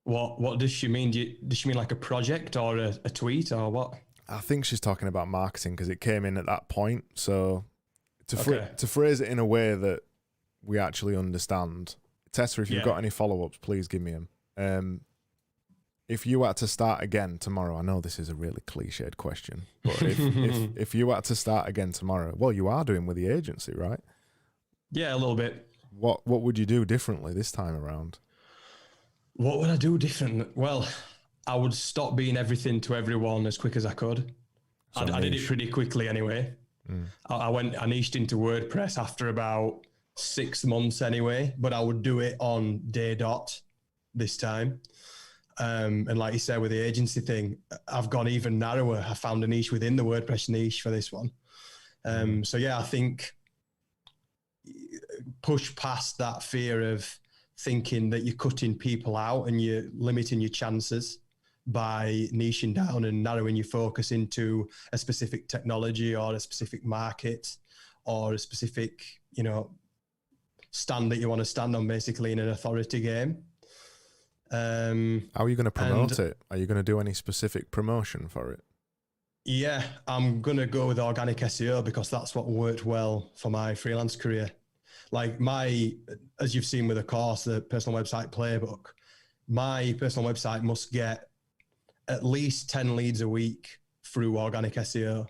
What does she mean? Does she mean like a project or a tweet or what? I think she's talking about marketing because it came in at that point. So to phrase it in a way that we actually understand. Tessa, if you've got any follow-ups, please give me them. If you had to start again tomorrow, I know this is a really cliched question, but if you had to start again tomorrow, well, you are doing with the agency, right? Yeah, a little bit. What would you do differently this time around? What would I do different? Well, I would stop being everything to everyone as quick as I could. I did it pretty quickly anyway. I niched into WordPress after about 6 months anyway, but I would do it on day dot this time. And like you said, with the agency thing, I've gone even narrower. I found a niche within the WordPress niche for this one. So yeah, I think push past that fear of thinking that you're cutting people out and you're limiting your chances by niching down and narrowing your focus into a specific technology or a specific market or a specific, you know, stand that you want to stand on basically in an authority game. How are you going to promote it? Are you going to do any specific promotion for it? Yeah, I'm going to go with organic SEO because that's what worked well for my freelance career. Like as you've seen with the course, the personal website playbook, my personal website must get at least 10 leads a week through organic SEO,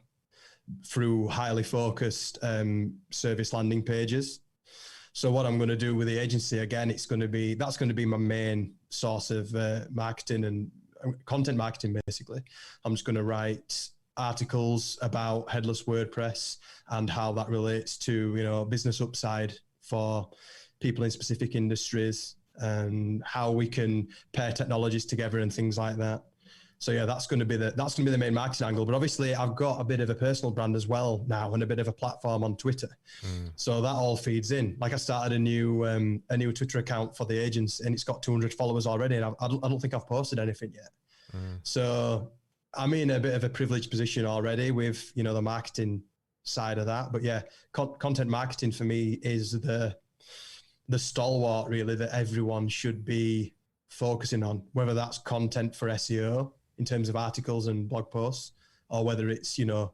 through highly focused service landing pages. So what I'm going to do with the agency, again, that's going to be my main source of marketing and content marketing, basically. I'm just going to write articles about headless WordPress and how that relates to, you know, business upside for people in specific industries and how we can pair technologies together and things like that. So yeah, that's going to be the main marketing angle. But obviously, I've got a bit of a personal brand as well now and a bit of a platform on Twitter. So that all feeds in. Like I started a new Twitter account for the agents, and it's got 200 followers already. And I don't think I've posted anything yet. So I'm in a bit of a privileged position already with, you know, the marketing side of that. But yeah, content marketing for me is the stalwart really that everyone should be focusing on, whether that's content for SEO in terms of articles and blog posts, or whether it's, you know,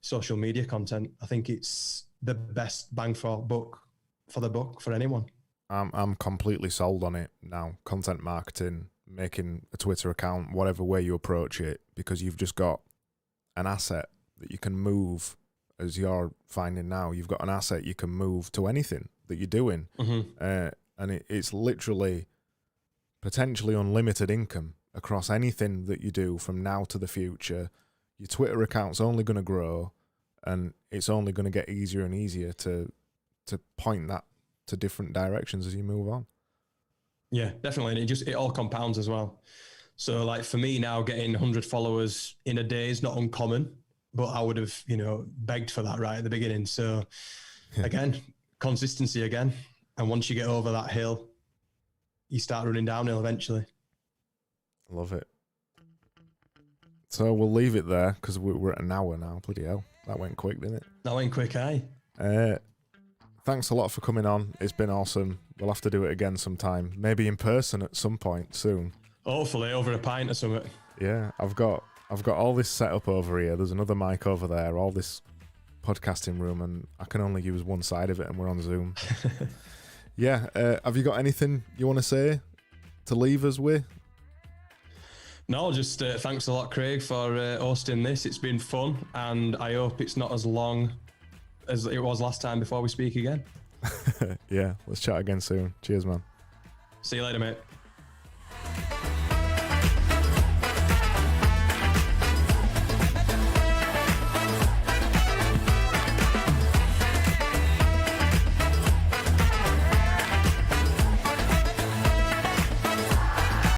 social media content. I think it's the best bang for the buck for anyone. I'm completely sold on it now. Content marketing, making a Twitter account, whatever way you approach it, because you've just got an asset that you can move as you're finding now, you've got an asset you can move to anything that you're doing. And it's literally potentially unlimited income across anything that you do from now to the future. Your Twitter account's only going to grow, and it's only going to get easier and easier to point that to different directions as you move on. Yeah, definitely. And it all compounds as well. So like for me now, getting 100 followers in a day is not uncommon, but I would have, begged for that right at the beginning. So again, consistency again. And once you get over that hill, you start running downhill eventually. Love it. So we'll leave it there because we're at an hour now. Bloody hell. That went quick, didn't it? That went quick, eh? Thanks a lot for coming on. It's been awesome. We'll have to do it again sometime. Maybe in person at some point soon. Hopefully over a pint or something. Yeah, I've got all this set up over here. There's another mic over there, all this podcasting room, and I can only use one side of it, and we're on Zoom. Yeah, have you got anything you want to say to leave us with? No, just thanks a lot, Craig, for hosting this. It's been fun, and I hope it's not as long as it was last time before we speak again. Yeah, let's chat again soon. Cheers, man. See you later, mate.